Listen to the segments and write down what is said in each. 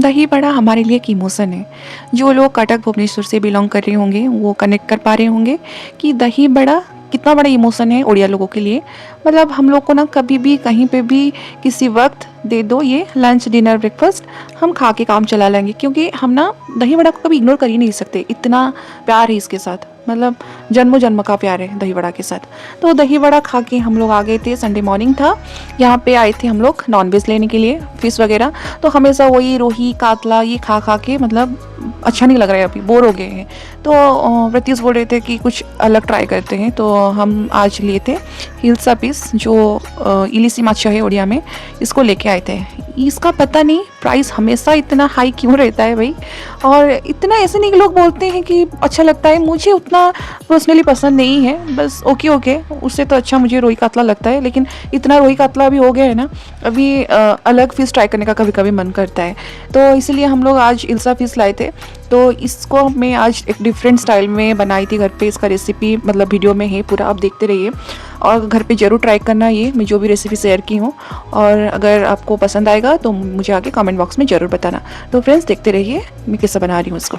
दही बड़ा हमारे लिए एक इमोशन है। जो लोग कटक भुवनेश्वर से बिलोंग कर रहे होंगे वो कनेक्ट कर पा रहे होंगे कि दही बड़ा कितना बड़ा इमोशन है उड़िया लोगों के लिए। मतलब हम लोग को ना कभी भी कहीं पे भी किसी वक्त दे दो ये लंच डिनर ब्रेकफास्ट, हम खा के काम चला लेंगे, क्योंकि हम ना दही बड़ा को कभी इग्नोर कर ही नहीं सकते। इतना प्यार है इसके साथ, मतलब जन्मों जन्म का प्यार है दही बड़ा के साथ। तो दही बड़ा खा के हम लोग आ गए थे। संडे मॉर्निंग था, यहाँ पे आए थे हम लोग नॉनवेज लेने के लिए, फिश वगैरह। तो हमेशा वही रोही कातला ये खा खा के मतलब अच्छा नहीं लग रहा है, अभी बोर हो गए हैं। तो प्रत्युष बोल रहे थे कि कुछ अलग ट्राई करते हैं, तो हम आज लिए थे हिल्सा पीस, जो इलिसी माछा है उड़िया में, इसको लेके आए थे। इसका पता नहीं प्राइस हमेशा इतना हाई क्यों रहता है भाई। और इतना ऐसे नहीं कि लोग बोलते हैं कि अच्छा लगता है, मुझे उतना पर्सनली पसंद नहीं है, बस ओके ओके, उससे तो अच्छा मुझे रोही कातला लगता है। लेकिन इतना रोही कातला भी हो गया है ना, अभी अलग फिश ट्राई करने का कभी कभी मन करता है। तो इसलिए हम लोग आज इल्सा फिश लाए थे। तो इसको मैं आज एक डिफरेंट स्टाइल में बनाई थी घर पे। इसका रेसिपी मतलब वीडियो में है पूरा, आप देखते रहिए और घर पे ज़रूर ट्राई करना ये मैं जो भी रेसिपी शेयर की हूँ। और अगर आपको पसंद आएगा तो मुझे आगे कमेंट बॉक्स में ज़रूर बताना। तो फ्रेंड्स देखते रहिए मैं कैसे बना रही हूँ इसको।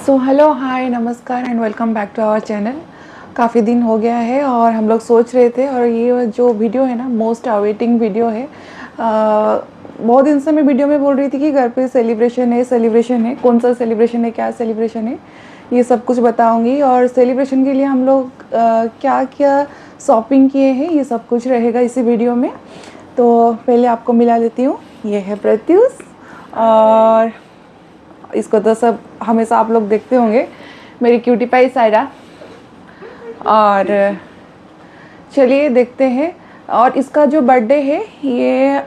सो हेलो हाय नमस्कार and welcome back to our channel. काफ़ी दिन हो गया है और हम लोग सोच रहे थे, और ये जो वीडियो है ना मोस्ट अवेटिंग वीडियो है। बहुत दिन से मैं वीडियो में बोल रही थी कि घर पे सेलिब्रेशन है, कौन सा सेलिब्रेशन है, क्या सेलिब्रेशन है, ये सब कुछ बताऊंगी। और सेलिब्रेशन के लिए हम लोग क्या क्या शॉपिंग किए हैं ये सब कुछ रहेगा इसी वीडियो में। तो पहले आपको मिला देती हूँ, ये है प्रत्युष, और इसको तो सब हमेशा आप लोग देखते होंगे, मेरी क्यूटी पाई सायरा। और चलिए देखते हैं और इसका जो बर्थडे है ये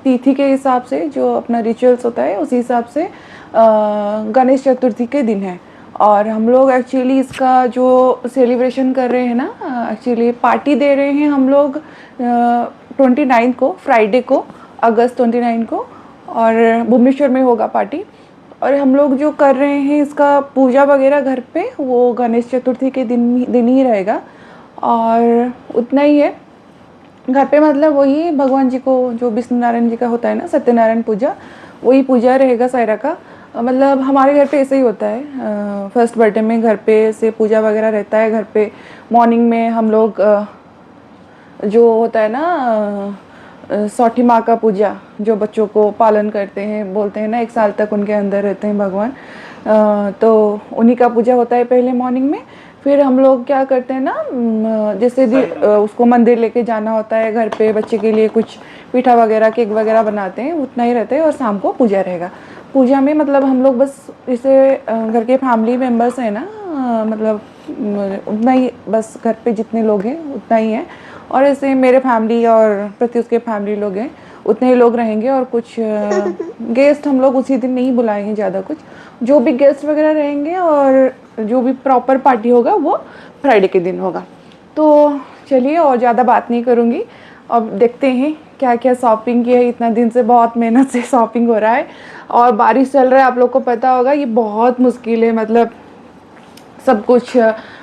तिथि के हिसाब से जो अपना रिचुअल्स होता है उसी हिसाब से गणेश चतुर्थी के दिन है। और हम लोग एक्चुअली इसका जो सेलिब्रेशन कर रहे हैं ना, एक्चुअली पार्टी दे रहे हैं हम लोग 29 को, फ्राइडे को, अगस्त 29 को, और भुवनेश्वर में होगा पार्टी। और हम लोग जो कर रहे हैं इसका पूजा वगैरह घर पे वो गणेश चतुर्थी के दिन ही रहेगा। और उतना ही है घर पे, मतलब वही भगवान जी को जो विष्णु नारायण जी का होता है ना, सत्यनारायण पूजा, वही पूजा रहेगा सायरा का। मतलब हमारे घर पे ऐसे ही होता है, फर्स्ट बर्थडे में घर पे से पूजा वगैरह रहता है। घर पे मॉर्निंग में हम लोग जो होता है ना सौठी माँ का पूजा, जो बच्चों को पालन करते हैं, बोलते हैं ना 1 साल तक उनके अंदर रहते हैं भगवान, तो उन्हीं का पूजा होता है पहले मॉर्निंग में। फिर हम लोग क्या करते हैं ना, जैसे भी उसको मंदिर लेके जाना होता है, घर पे बच्चे के लिए कुछ पीठा वगैरह केक वगैरह बनाते हैं, उतना ही रहता है। और शाम को पूजा रहेगा। पूजा में मतलब हम लोग बस जैसे घर के फैमिली मेम्बर्स हैं ना, मतलब उतना ही, बस घर पे जितने लोग हैं उतना ही है। और ऐसे मेरे फैमिली और प्रत्युष के फैमिली लोग हैं, उतने ही लोग रहेंगे। और कुछ गेस्ट हम लोग उसी दिन नहीं बुलाए हैं ज़्यादा कुछ। जो भी गेस्ट वगैरह रहेंगे और जो भी प्रॉपर पार्टी होगा वो फ्राइडे के दिन होगा। तो चलिए, और ज़्यादा बात नहीं करूँगी, अब देखते हैं क्या क्या शॉपिंग की है। इतना दिन से बहुत मेहनत से शॉपिंग हो रहा है, और बारिश चल रहा है, आप लोग को पता होगा, ये बहुत मुश्किल है। मतलब सब कुछ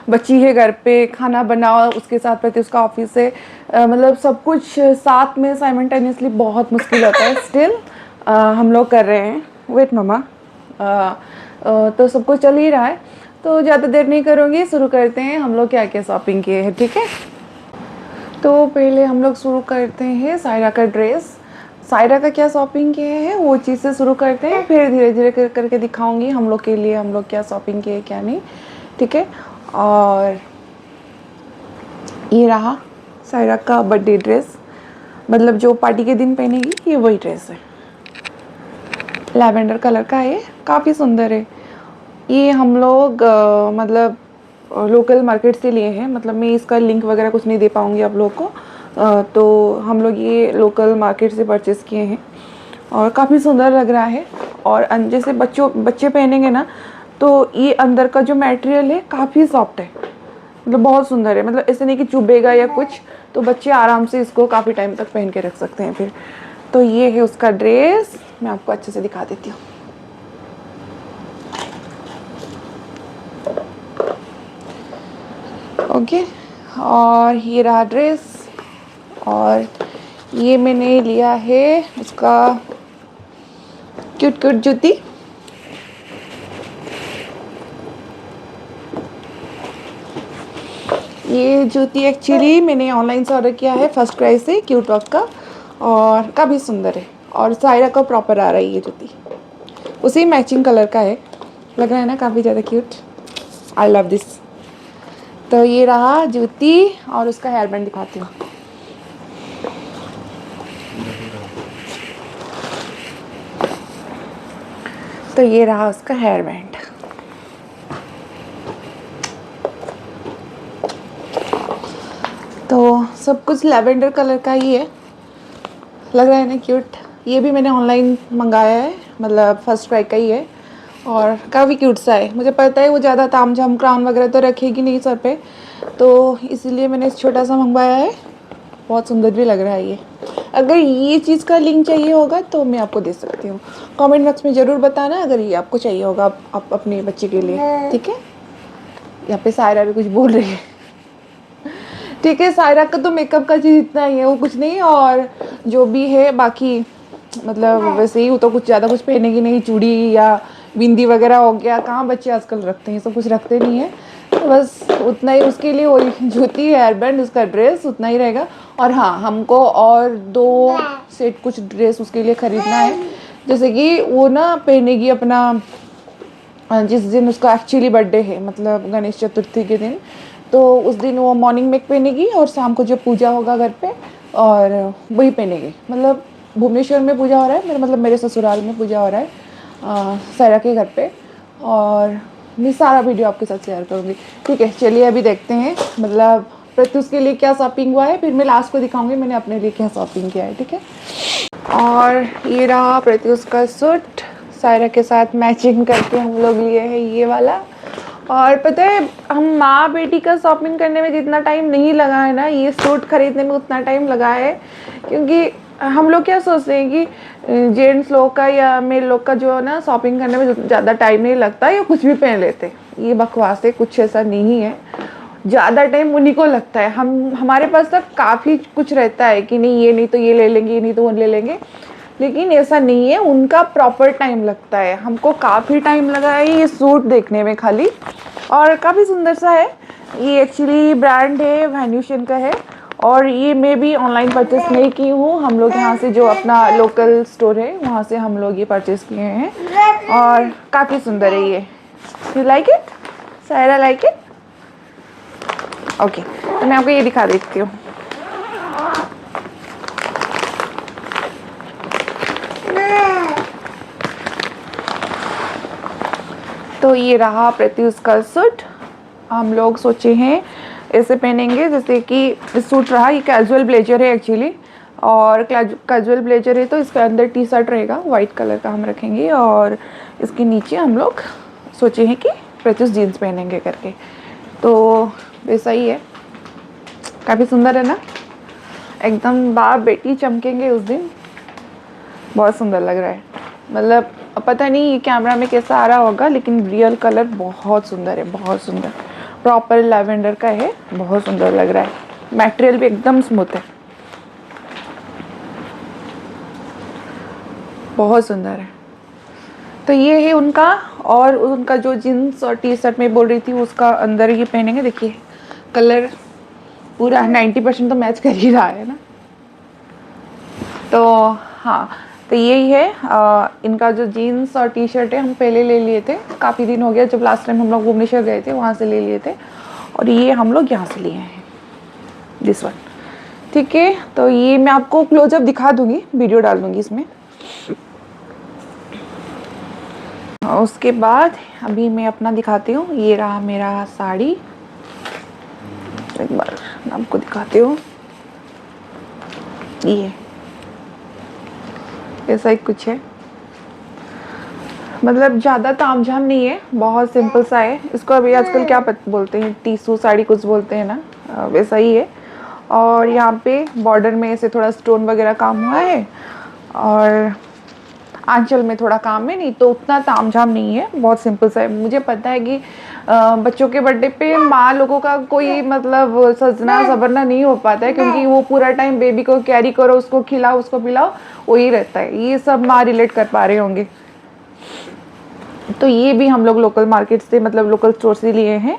बच्ची है घर पे, खाना बनाओ, उसके साथ प्रति उसका ऑफिस है, मतलब सब कुछ साथ में साइमल्टेनियसली बहुत मुश्किल होता है। स्टिल हम लोग कर रहे हैं। वेट मम्मा, तो सब कुछ चल ही रहा है, तो ज़्यादा देर नहीं करूँगी, शुरू करते हैं हम लोग क्या क्या शॉपिंग किए हैं, ठीक है। तो पहले हम लोग शुरू करते हैं सायरा का ड्रेस। सायरा का क्या शॉपिंग किए हैं वो चीज़ से शुरू करते हैं, फिर धीरे धीरे करके दिखाऊंगी हम लोग के लिए हम लोग क्या शॉपिंग किए क्या नहीं, ठीक है। और ये रहा सायरा का बर्थडे ड्रेस, मतलब जो पार्टी के दिन पहनेगी, ये वही ड्रेस है। लैवेंडर कलर का है, काफ़ी सुंदर है। ये हम लोग मतलब लोकल मार्केट से लिए हैं। मतलब मैं इसका लिंक वगैरह कुछ नहीं दे पाऊँगी आप लोगों को, तो हम लोग ये लोकल मार्केट से परचेज़ किए हैं, और काफ़ी सुंदर लग रहा है। और जैसे बच्चे पहनेंगे ना, तो ये अंदर का जो मटेरियल है काफ़ी सॉफ्ट है, मतलब बहुत सुंदर है। मतलब ऐसे नहीं कि चुभेगा या कुछ, तो बच्चे आराम से इसको काफ़ी टाइम तक पहन के रख सकते हैं फिर। तो ये है उसका ड्रेस, मैं आपको अच्छे से दिखा देती हूँ। ओके, और ये रहा ड्रेस। और ये मैंने लिया है उसका क्यूट क्यूट जूती। ये जूती एक्चुअली मैंने ऑनलाइन से ऑर्डर किया है, फर्स्ट क्राई से, क्यूट वॉक का, और काफ़ी सुंदर है। और सायरा का प्रॉपर आ रहा है ये जूती, उसी मैचिंग कलर का है, लग रहा है ना काफ़ी ज़्यादा क्यूट। I love this. तो ये रहा जूती, और उसका हेयर बैंड दिखाती हूँ। तो ये रहा उसका हेयर बैंड। तो सब कुछ लैवेंडर कलर का ही है, लग रहा है ना क्यूट। ये भी मैंने ऑनलाइन मंगाया है, मतलब फर्स्ट क्राई का ही है, और काफ़ी क्यूट सा है। मुझे पता है वो ज़्यादा ताम झाम क्राउन वगैरह तो रखेगी नहीं सर पे, तो इसीलिए मैंने छोटा सा मंगवाया है। बहुत सुंदर भी लग रहा है ये। अगर ये चीज़ का लिंक चाहिए होगा तो मैं आपको दे सकती हूँ, कमेंट बॉक्स में ज़रूर बताना अगर ये आपको चाहिए होगा, आप अपने बच्चे के लिए, ठीक है। यहाँ पे सायरा भी कुछ बोल रही है, ठीक है। सायरा का तो मेकअप का चीज़ इतना ही है, वो कुछ नहीं। और जो भी है बाकी, मतलब वैसे ही वो तो कुछ ज़्यादा कुछ पहनेगी नहीं, चूड़ी या बिंदी वगैरह हो गया, कहाँ बच्चे आजकल रखते हैं, सब कुछ रखते नहीं है। तो बस उतना ही उसके लिए, वही जूती, हेयर बैंड, उसका ड्रेस, उतना ही रहेगा। और हाँ, हमको और 2 सेट कुछ ड्रेस उसके लिए ख़रीदना है, जैसे कि वो ना पहनेगी अपना जिस दिन उसका एक्चुअली बर्थडे है, मतलब गणेश चतुर्थी के दिन, तो उस दिन वो मॉर्निंग में पहनेगी, और शाम को जब पूजा होगा घर पे, और वही पहनेगी। मतलब भुवनेश्वर में पूजा हो रहा है मेरे, मतलब मेरे ससुराल में पूजा हो रहा है सायरा के घर पे, और मैं सारा वीडियो आपके साथ शेयर करूँगी, ठीक है। चलिए अभी देखते हैं, मतलब प्रत्युष के लिए क्या शॉपिंग हुआ है, फिर मैं लास्ट को दिखाऊंगी मैंने अपने लिए क्या शॉपिंग किया है, ठीक है। और ये रहा प्रत्युष का सूट, सायरा के साथ मैचिंग करके हम लोग लिए हैं ये वाला। और पता है हम माँ बेटी का शॉपिंग करने में जितना टाइम नहीं लगा है ना, ये सूट खरीदने में उतना टाइम लगा है। क्योंकि हम लोग क्या सोचते हैं कि जेंट्स लोग का या मेल लोग का जो है ना शॉपिंग करने में ज़्यादा टाइम नहीं लगता, या कुछ भी पहन लेते, ये बकवास है, कुछ ऐसा नहीं है। ज़्यादा टाइम उन्हीं को लगता है। हमारे पास तक काफ़ी कुछ रहता है कि नहीं ये नहीं तो ये ले लेंगे, ये नहीं तो वो ले लेंगे, लेकिन ऐसा नहीं है, उनका प्रॉपर टाइम लगता है। हमको काफ़ी टाइम लगा है ये सूट देखने में खाली, और काफ़ी सुंदर सा है। ये एक्चुअली ब्रांड है वैन्यूशन का है, और ये मैं भी ऑनलाइन परचेस नहीं की हूँ, हम लोग यहाँ से जो अपना लोकल स्टोर है वहाँ से हम लोग ये परचेस किए हैं, और काफ़ी सुंदर है ये। You like it Saira, like it? Okay, तो मैं आपको ये दिखा देती हूँ। तो ये रहा प्रत्युष का सूट। हम लोग सोचे हैं ऐसे पहनेंगे जैसे कि सूट रहा, ये कैजुअल ब्लेजर है एक्चुअली, और कैजुअल ब्लेजर है तो इसके अंदर टी शर्ट रहेगा वाइट कलर का हम रखेंगे, और इसके नीचे हम लोग सोचे हैं कि प्रत्युष जीन्स पहनेंगे करके। तो वैसा ही है, काफ़ी सुंदर है ना, एकदम बाप बेटी चमकेंगे उस दिन, बहुत सुंदर लग रहा है। मतलब पता नहीं ये कैमरा में कैसा आ रहा होगा, लेकिन रियल कलर बहुत सुंदर है, बहुत सुंदर, प्रॉपर लैवेंडर का है, बहुत सुंदर लग रहा है। मटेरियल भी एकदम स्मूथ है, बहुत सुंदर है। तो ये है उनका, और उनका जो जीन्स और टी शर्ट में बोल रही थी उसका अंदर ये पहनेंगे। देखिए कलर पूरा 90% तो मैच कर ही रहा है ना। तो हाँ, तो यही है इनका जो जीन्स और टी शर्ट है हम पहले ले लिए थे, काफ़ी दिन हो गया, जब लास्ट टाइम हम लोग भुवनेश्वर गए थे वहाँ से ले लिए थे, और ये हम लोग यहाँ से लिए हैं दिस वन, ठीक है। तो ये मैं आपको क्लोजअप दिखा दूँगी, वीडियो डाल दूँगी इसमें। उसके बाद अभी मैं अपना दिखाती हूँ। ये रहा मेरा साड़ी, एक बार आपको दिखाती हूँ। ये ऐसा ही कुछ है, मतलब ज़्यादा तामझाम नहीं है, बहुत सिंपल सा है। इसको अभी आजकल क्या बोलते हैं, टीसू साड़ी कुछ बोलते हैं ना, वैसा ही है। और यहाँ पे बॉर्डर में ऐसे थोड़ा स्टोन वगैरह काम हुआ है, और आंचल में थोड़ा काम है, नहीं तो उतना तामझाम नहीं है, बहुत सिंपल सा है। मुझे पता है कि बच्चों के बर्थडे पे माँ लोगों का कोई मतलब सजना संवरना नहीं हो पाता है, क्योंकि वो पूरा टाइम बेबी को कैरी करो, उसको खिलाओ, उसको पिलाओ, वही रहता है। ये सब माँ रिलेट कर पा रहे होंगे। तो ये भी हम लोग लोकल मार्केट से, मतलब लोकल स्टोर से लिए हैं।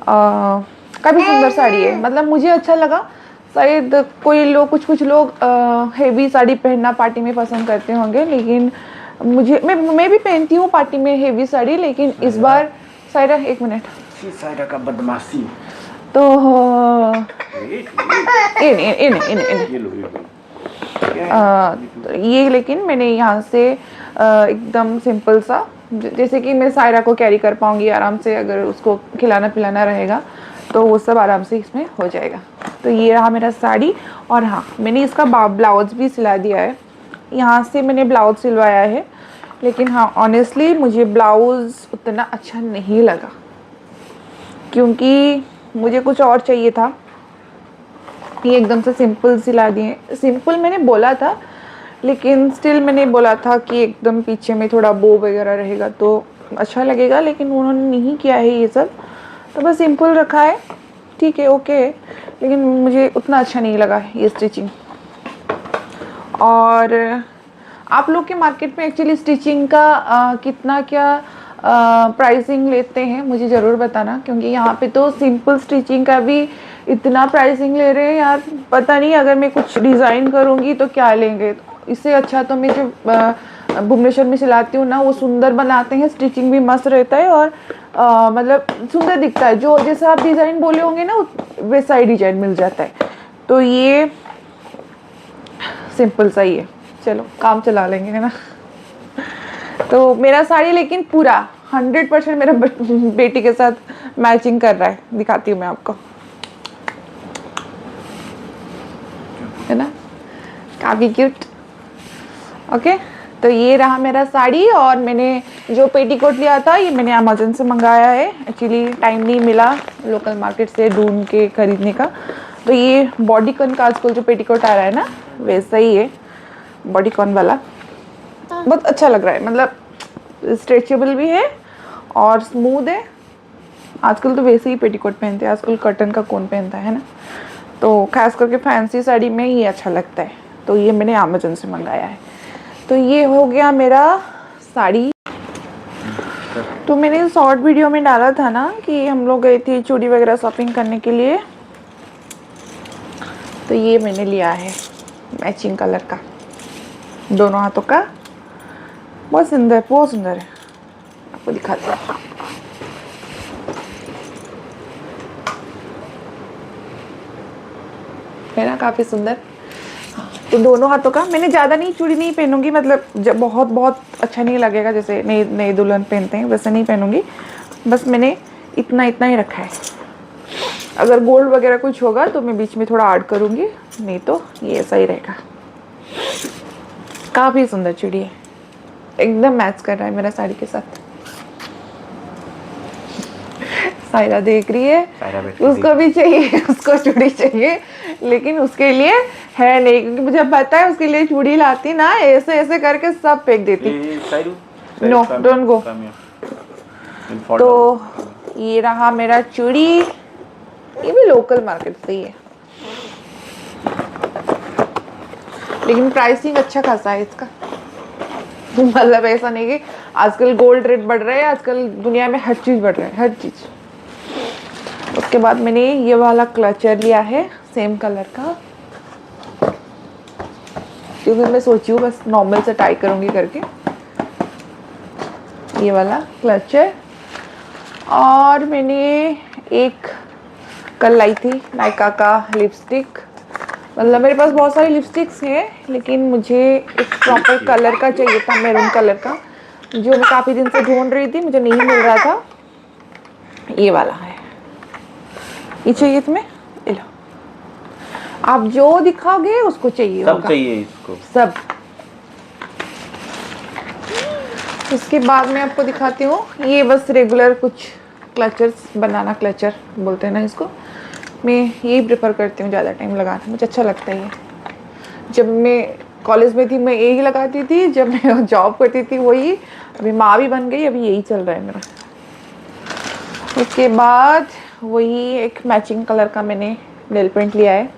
काफ़ी सुंदर साड़ी है, मतलब मुझे अच्छा लगा। शायद कोई लोग, कुछ लोग हेवी साड़ी पहनना पार्टी में पसंद करते होंगे, लेकिन मुझे मैं भी पहनती हूँ पार्टी में हेवी साड़ी, लेकिन इस बार सायरा, एक मिनट, सायरा का बदमाशी तो ये लेकिन मैंने यहाँ से एकदम सिंपल सा, जैसे कि मैं सायरा को कैरी कर पाऊँगी आराम से, अगर उसको खिलाना पिलाना रहेगा तो वो सब आराम से इसमें हो जाएगा। तो ये रहा मेरा साड़ी। और हाँ, मैंने इसका ब्लाउज भी सिला दिया है, यहाँ से मैंने ब्लाउज सिलवाया है, लेकिन हाँ ऑनेस्टली मुझे ब्लाउज़ उतना अच्छा नहीं लगा, क्योंकि मुझे कुछ और चाहिए था। ये एकदम से सिंपल सिला दिए। सिंपल मैंने बोला था, लेकिन स्टिल मैंने बोला था कि एकदम पीछे में थोड़ा बो वगैरह रहेगा तो अच्छा लगेगा, लेकिन उन्होंने नहीं किया है ये सब, तो बस सिंपल रखा है, ठीक है, ओके। लेकिन मुझे उतना अच्छा नहीं लगा ये स्टिचिंग। और आप लोग के मार्केट में एक्चुअली स्टिचिंग का कितना क्या प्राइसिंग लेते हैं मुझे ज़रूर बताना, क्योंकि यहाँ पे तो सिंपल स्टिचिंग का भी इतना प्राइसिंग ले रहे हैं यार, पता नहीं अगर मैं कुछ डिज़ाइन करूँगी तो क्या लेंगे। इससे अच्छा तो मैं जो भुवनेश्वर में सिलाती हूँ ना, वो सुंदर बनाते हैं, स्टिचिंग भी मस्त रहता है, और मतलब सुंदर दिखता है। जो जैसा आप डिज़ाइन बोले होंगे ना वैसा ही डिज़ाइन मिल जाता है। तो ये सिंपल सा ही है, चलो काम चला लेंगे, है ना। तो मेरा साड़ी लेकिन पूरा 100% मेरा बेटी के साथ मैचिंग कर रहा है, दिखाती हूँ मैं आपको। काफ़ी क्यूट। ओके, तो ये रहा मेरा साड़ी। और मैंने जो पेटीकोट लिया था ये मैंने अमेजोन से मंगाया है। एक्चुअली टाइम नहीं मिला लोकल मार्केट से ढूंढ के खरीदने का। तो ये बॉडीकॉन का आजकल जो पेटीकोट आ रहा है ना, वैसा ही है बॉडीकॉन वाला। बहुत अच्छा लग रहा है, मतलब स्ट्रेचेबल भी है और स्मूथ है। आजकल तो वैसे ही पेटीकोट पहनते हैं, आजकल कॉटन का कौन पहनता है ना। तो खास करके फैंसी साड़ी में ये अच्छा लगता है। तो ये मैंने अमेजोन से मंगाया है। तो ये हो गया मेरा साड़ी। तो मैंने शॉर्ट वीडियो में डाला था ना कि हम लोग गए थे चूड़ी वगैरह शॉपिंग करने के लिए। तो ये मैंने लिया है मैचिंग कलर का, दोनों हाथों का। बहुत सुंदर, बहुत सुंदर है। आपको दिखाती हूँ। है ना, काफ़ी सुंदर। तो दोनों हाथों का। मैंने ज़्यादा नहीं, चूड़ी नहीं पहनूंगी, मतलब जब बहुत बहुत अच्छा नहीं लगेगा, जैसे नई नई दुल्हन पहनते हैं वैसे नहीं पहनूंगी। बस मैंने इतना इतना ही रखा है। अगर गोल्ड वगैरह कुछ होगा तो मैं बीच में थोड़ा ऐड करूँगी, नहीं तो ये ऐसा ही रहेगा। काफ़ी सुंदर चूड़ी है, एकदम मैच कर रहा है मेरा साड़ी के साथ। सायरा देख रही है, उसको भी चाहिए, उसको चूड़ी चाहिए, लेकिन उसके लिए है नहीं, क्योंकि मुझे पता है उसके लिए चूड़ी लाती ना ऐसे ऐसे करके सब फेंक देती। No, don't go. तो ये रहा मेरा चूड़ी, ये भी लोकल मार्केट से ही है, लेकिन प्राइसिंग अच्छा खासा है इसका। मतलब ऐसा नहीं कि आजकल गोल्ड रेट बढ़ रहे हैं, आजकल दुनिया में हर चीज़ बढ़ रहा है, हर चीज़। उसके बाद मैंने ये वाला क्लचर लिया है सेम कलर का, क्योंकि मैं सोची हूँ बस नॉर्मल से टाई करूँगी करके। ये वाला क्लचर। और मैंने एक कल लाई थी नायका का लिपस्टिक। मतलब मेरे पास बहुत सारी लिपस्टिक्स हैं, लेकिन मुझे एक प्रॉपर कलर का चाहिए था, मैरून कलर का, जो मैं काफ़ी दिन से ढूंढ रही थी, मुझे नहीं मिल रहा था। ये वाला है, ये चाहिए तुम्हें, ले लो। आप जो दिखाओगे उसको चाहिए सब होगा। चाहिए इसको, सब। उसके बाद मैं आपको दिखाती हूँ, ये बस रेगुलर कुछ क्लचर्स, बनाना क्लचर बोलते हैं ना इसको। मैं यही प्रेफर करती हूँ ज़्यादा टाइम लगाना, मुझे अच्छा लगता है ये। जब मैं कॉलेज में थी मैं यही लगाती थी, जब मैं जॉब करती थी वही, अभी माँ भी बन गई, अभी यही चल रहा है मेरा। उसके बाद वही एक मैचिंग कलर का मैंने नेल पेंट लिया है,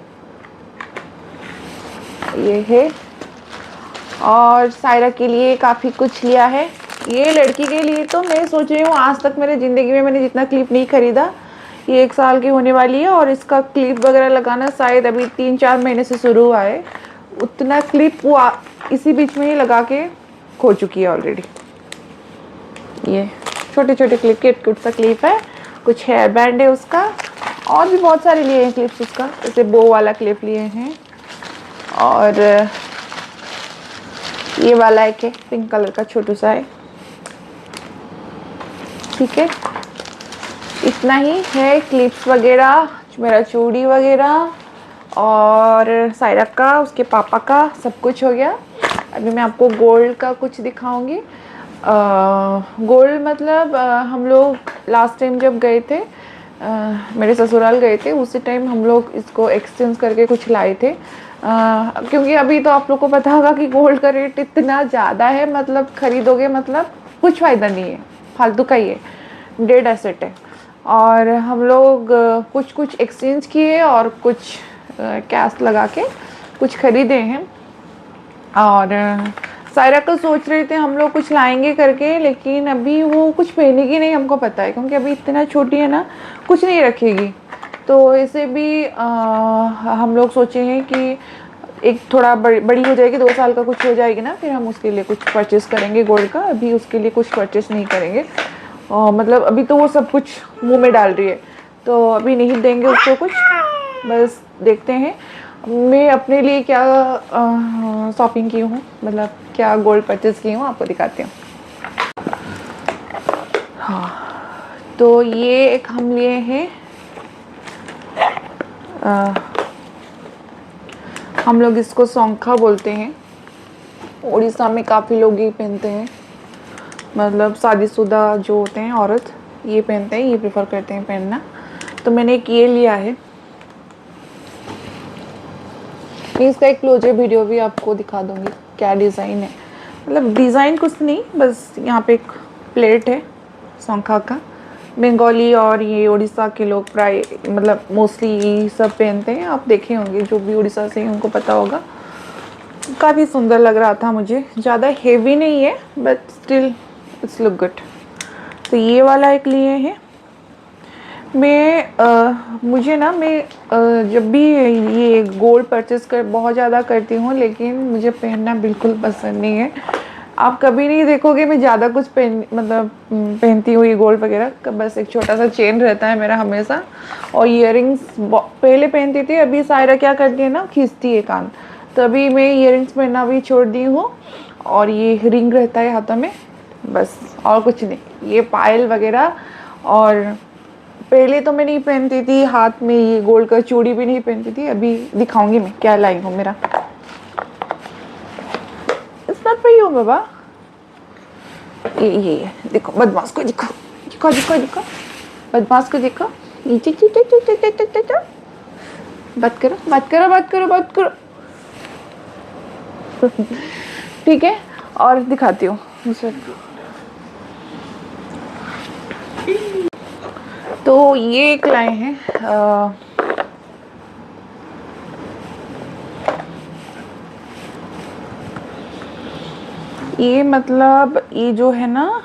ये है। और सायरा के लिए काफ़ी कुछ लिया है। ये लड़की के लिए तो मैं सोच रही हूँ, आज तक मेरे ज़िंदगी में मैंने जितना क्लिप नहीं ख़रीदा, ये 1 साल की होने वाली है, और इसका क्लिप वगैरह लगाना शायद अभी 3-4 महीने से शुरू हुआ है। उतना क्लिप वो इसी बीच में ही लगा के खो चुकी है ऑलरेडी। ये छोटे छोटे क्लिप, क्यूट सा क्लिप है, कुछ हेयर बैंड है उसका, और भी बहुत सारे लिए हैं क्लिप्स उसका, जैसे बो वाला क्लिप लिए हैं। और ये वाला एक है पिंक कलर का, छोटू सा है। ठीक है, इतना ही है क्लिप्स वगैरह, मेरा चूड़ी वगैरह और सायरा का, उसके पापा का, सब कुछ हो गया। अभी मैं आपको गोल्ड का कुछ दिखाऊंगी। गोल्ड मतलब हम लोग लास्ट टाइम जब गए थे, मेरे ससुराल गए थे, उसी टाइम हम लोग इसको एक्सचेंज करके कुछ लाए थे। क्योंकि अभी तो आप लोग को पता होगा कि गोल्ड का रेट इतना ज़्यादा है, मतलब खरीदोगे मतलब कुछ फ़ायदा नहीं है, फालतू का ही है, डेड एसेट है। और हम लोग कुछ कुछ एक्सचेंज किए और कुछ कैश लगा के कुछ खरीदे हैं। और सायरा को सोच रहे थे हम लोग कुछ लाएंगे करके, लेकिन अभी वो कुछ पहनेगी नहीं, हमको पता है, क्योंकि अभी इतना छोटी है ना, कुछ नहीं रखेगी। तो ऐसे भी हम लोग सोचे हैं कि एक थोड़ा बड़ी हो जाएगी, 2 साल का कुछ हो जाएगी ना, फिर हम उसके लिए कुछ परचेस करेंगे गोल्ड का। अभी उसके लिए कुछ परचेस नहीं करेंगे। मतलब अभी तो वो सब कुछ मुंह में डाल रही है, तो अभी नहीं देंगे उसको कुछ, बस देखते हैं। मैं अपने लिए क्या शॉपिंग की हूँ, मतलब क्या गोल्ड परचेस की हूँ, आपको दिखाती हूँ। हाँ, तो ये एक हम लिए हैं हम लोग इसको सौंखा बोलते हैं। उड़ीसा में काफ़ी लोग ये पहनते हैं, मतलब शादीशुदा जो होते हैं औरत ये पहनते हैं, ये प्रेफर करते हैं पहनना। तो मैंने एक ये लिया है। मैं इसका एक क्लोजर वीडियो भी आपको दिखा दूंगी क्या डिज़ाइन है। मतलब डिज़ाइन कुछ नहीं, बस यहाँ पे एक प्लेट है सौंखा का। बंगाली और ये उड़ीसा के लोग प्राय मतलब मोस्टली ये सब पहनते हैं। आप देखे होंगे जो भी उड़ीसा से हैं उनको पता होगा। काफ़ी सुंदर लग रहा था मुझे, ज़्यादा हेवी नहीं है but still it's look good. तो ये वाला एक लिए हैं। मुझे ना जब भी ये गोल्ड परचेस कर बहुत ज़्यादा करती हूँ, लेकिन मुझे पहनना बिल्कुल पसंद नहीं है। आप कभी नहीं देखोगे मैं ज़्यादा कुछ पहनती हुई गोल्ड वगैरह। बस एक छोटा सा चेन रहता है मेरा हमेशा, और ईयरिंग्स पहले पहनती थी। अभी सायरा क्या करती है ना, खींचती है कान, तो अभी मैं ईयरिंग्स पहनना भी छोड़ दी हूँ। और ये रिंग रहता है हाथों में, बस और कुछ नहीं। ये पायल वगैरह, और पहले तो मैं नहीं पहनती थी हाथ में ये गोल्ड का चूड़ी भी नहीं पहनती थी। अभी दिखाऊंगी मैं क्या लाई हूँ मेरा। इट्स नॉट फॉर यू बाबा। ये देखो, बदमाश को देखो, देखो देखो देखो, बदमाश को देखो। बात करो बात करो बात करो बात करो। ठीक है, और दिखाती हूँ दूसरा। तो ये एक लाए हैं ये मतलब ये जो है ना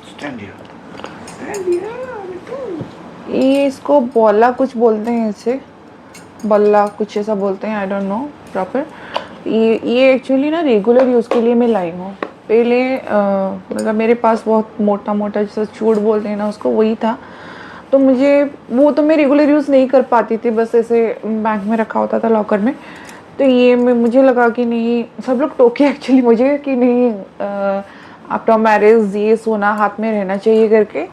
Stand here. ये इसको बल्ला कुछ बोलते हैं, इसे बल्ला कुछ ऐसा बोलते हैं, आई डोंट नो प्रॉपर। ये एक्चुअली ना रेगुलर यूज़ के लिए मैं लाई हूँ। पहले मतलब मेरे पास बहुत मोटा मोटा जैसा चूड़ बोलते हैं ना उसको, वही था। तो मुझे वो तो मैं रेगुलर यूज़ नहीं कर पाती थी, बस ऐसे बैंक में रखा होता था लॉकर में। तो ये मुझे लगा कि नहीं, सब लोग टोके एक्चुअली मुझे कि नहीं आफ्टर मैरिज ये सोना हाथ में रहना चाहिए करके।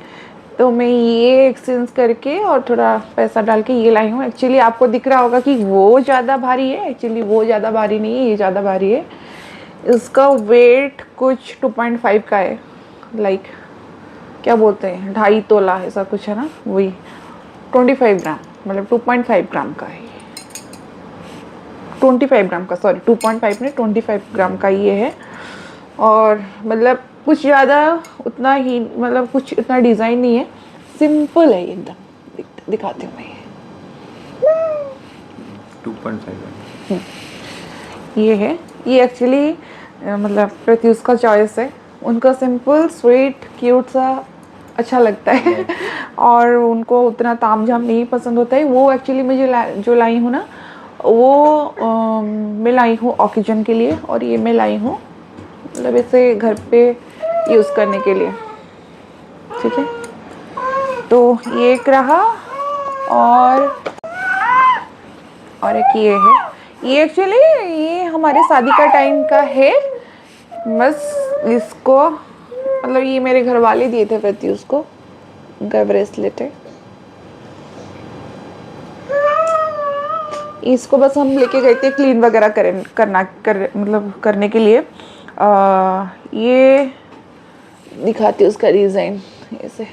तो मैं ये एक्सचेंज करके और थोड़ा पैसा डाल के ये लाई हूँ। एक्चुअली आपको दिख रहा होगा कि वो ज़्यादा भारी है, एक्चुअली वो ज़्यादा भारी नहीं है, ये ज़्यादा भारी है। इसका वेट कुछ 2.5 का है, लाइक क्या बोलते हैं 2.5 तोला ऐसा कुछ है ना, वही 25 ग्राम, मतलब 2.5 ग्राम का है। 25 ग्राम का, सॉरी 2.5 नहीं 25 ग्राम का ये है। और मतलब कुछ ज़्यादा उतना ही, मतलब कुछ इतना डिज़ाइन नहीं है, सिंपल है एकदम। दिखाती हूँ मैं ये 2.5 ये है। ये एक्चुअली मतलब प्रत्युष का चॉइस है। उनका सिंपल स्वीट क्यूट सा अच्छा लगता है और उनको उतना तामझाम नहीं पसंद होता है। वो एक्चुअली मुझे जो लाई हूँ ना, वो मैं लाई हूँ ऑकेजन के लिए, और ये मैं लाई हूँ मतलब इसे घर पे यूज़ करने के लिए। ठीक है, तो ये एक रहा, और एक ये है। ये एक्चुअली ये हमारे शादी का टाइम का है, बस इसको मतलब ये मेरे घर वाले दिए थे प्रत्युष को, उनका ब्रेसलेट है। इसको बस हम लेके गए थे क्लीन वगैरह मतलब करने के लिए। ये दिखाती हूँ उसका डिज़ाइन ऐसे।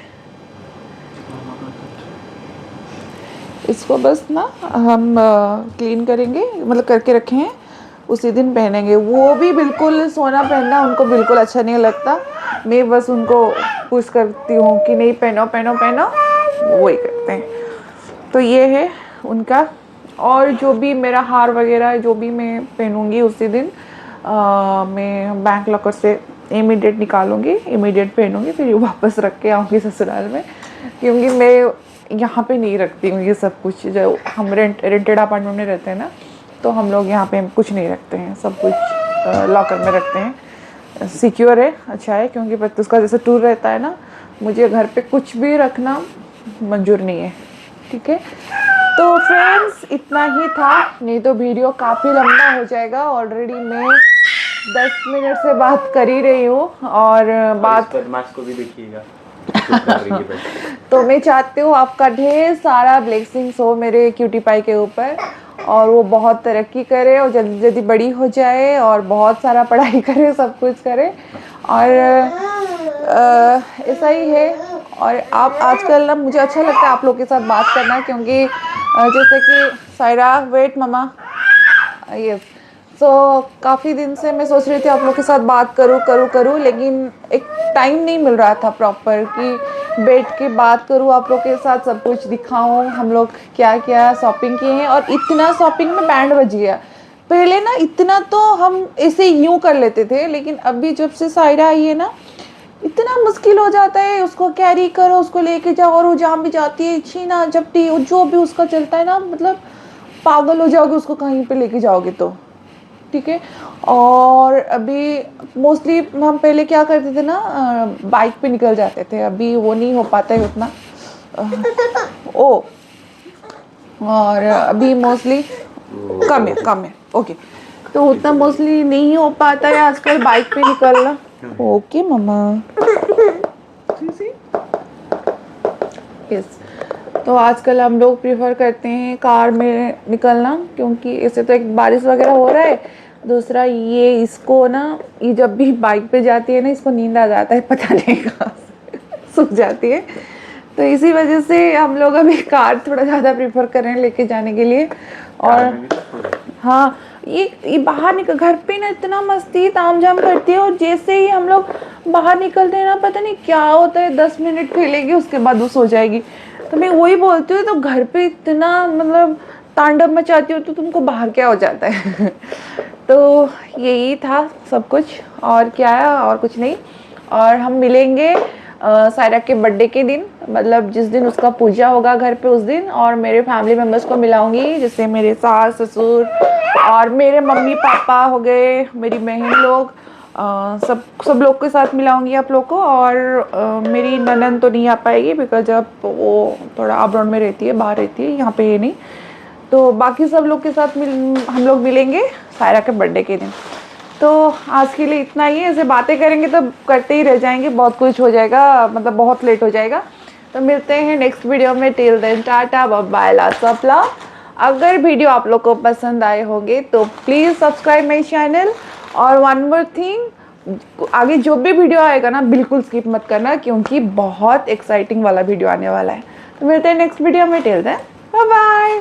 इसको बस ना हम क्लीन करेंगे, मतलब करके रखे हैं, उसी दिन पहनेंगे। वो भी बिल्कुल सोना पहनना उनको बिल्कुल अच्छा नहीं लगता। मैं बस उनको पुश करती हूँ कि नहीं पहनो पहनो पहनो, वही करते हैं। तो ये है उनका। और जो भी मेरा हार वगैरह जो भी मैं पहनूंगी उसी दिन मैं बैंक लॉकर से इमीडिएट निकालूंगी, इमीडिएट पहनूंगी, फिर वापस रख के आऊँगी ससुराल में, क्योंकि मैं यहाँ पे नहीं रखती हूँ ये सब कुछ। जो हम रेंटेड अपार्टमेंट में रहते हैं ना, तो हम लोग यहाँ पे कुछ नहीं रखते हैं, सब कुछ लॉकर में रखते हैं। सिक्योर है, अच्छा है, क्योंकि उसका जैसे टूर रहता है ना, मुझे घर पे कुछ भी रखना मंजूर नहीं है। ठीक है, तो फ्रेंड्स इतना ही था, नहीं तो वीडियो काफ़ी लंबा हो जाएगा। ऑलरेडी मैं 10 मिनट से बात कर ही रही हूँ, और बात बदमाश को भी देखिएगा। तो मैं चाहती हूँ आपका ढेर सारा ब्लेसिंग्स हो मेरे क्यूटी पाई के ऊपर, और वो बहुत तरक्की करे और जल्दी जल्दी बड़ी हो जाए और बहुत सारा पढ़ाई करे, सब कुछ करे। और ऐसा ही है। और आप आजकल ना मुझे अच्छा लगता है आप लोग के साथ बात करना, क्योंकि जैसे कि सायरा वेट ममा, यस, सो काफ़ी दिन से मैं सोच रही थी आप लोग के साथ बात करूँ, लेकिन एक टाइम नहीं मिल रहा था प्रॉपर कि बैठ के बात करूँ आप लोग के साथ, सब कुछ दिखाऊँ हम लोग क्या क्या शॉपिंग किए हैं। और इतना शॉपिंग में बैंड बज गया। पहले ना इतना तो हम ऐसे यूँ कर लेते थे, लेकिन अभी जब से सायरा आई है ना, इतना मुश्किल हो जाता है। उसको कैरी करो, उसको लेके जाओ, और वो जहाँ भी जाती है छीना झपटी जो भी उसका चलता है ना, मतलब पागल हो जाओगे उसको कहीं पे लेके जाओगे तो, ठीक है। और अभी मोस्टली हम पहले क्या करते थे ना, बाइक पे निकल जाते थे, अभी वो नहीं हो पाता है उतना। ओ, और अभी मोस्टली कम है, ओके, तो उतना मोस्टली नहीं हो पाता है आजकल बाइक पे निकलना। ओके मम्मा, यस। तो आजकल हम लोग प्रीफर करते हैं कार में निकलना, क्योंकि ऐसे तो एक बारिश वगैरह हो रहा है, दूसरा ये इसको ना, ये जब भी बाइक पे जाती है ना, इसको नींद आ जाता है, पता नहीं कहाँ से सूख जाती है। तो इसी वजह से हम लोग अभी कार थोड़ा ज़्यादा प्रीफर कर रहे हैं लेके जाने के लिए। और हाँ, ये बाहर निकल, घर पे ना इतना मस्ती तामझाम करती है, और जैसे ही हम लोग बाहर निकलते हैं ना, पता नहीं क्या होता है, 10 मिनट खेलेगी उसके बाद वो सो जाएगी। तो मैं वही बोलती हूँ, तो घर पे इतना मतलब तांडव मचाती हो, तो तुमको बाहर क्या हो जाता है। तो यही था सब कुछ, और क्या है, और कुछ नहीं। और हम मिलेंगे सायरा के बर्थडे के दिन, मतलब जिस दिन उसका पूजा होगा घर पे उस दिन। और मेरे फैमिली मेम्बर्स को मिलाऊंगी, जैसे मेरे सास ससुर और मेरे मम्मी पापा हो गए, मेरी बहन लोग, सब लोग के साथ मिलाऊंगी आप लोग को। और मेरी ननद तो नहीं आ पाएगी, बिकॉज अब वो थोड़ा अब्रॉड में रहती है, बाहर रहती है, यहाँ पे ये नहीं। तो बाकी सब लोग के साथ हम लोग मिलेंगे सायरा के बर्थडे के दिन। तो आज के लिए इतना ही है, ऐसे बातें करेंगे तो करते ही रह जाएंगे, बहुत कुछ हो जाएगा, मतलब बहुत लेट हो जाएगा। तो मिलते हैं नेक्स्ट वीडियो में, till then tata bye bye, lots of love. अगर वीडियो आप लोग को पसंद आए होंगे तो प्लीज़ सब्सक्राइब माई चैनल। और वन मोर थिंग, आगे जो भी वीडियो आएगा ना, बिल्कुल स्किप मत करना, क्योंकि बहुत एक्साइटिंग वाला वीडियो आने वाला है। तो मिलते हैं नेक्स्ट वीडियो में, टिल देन बाय बाय।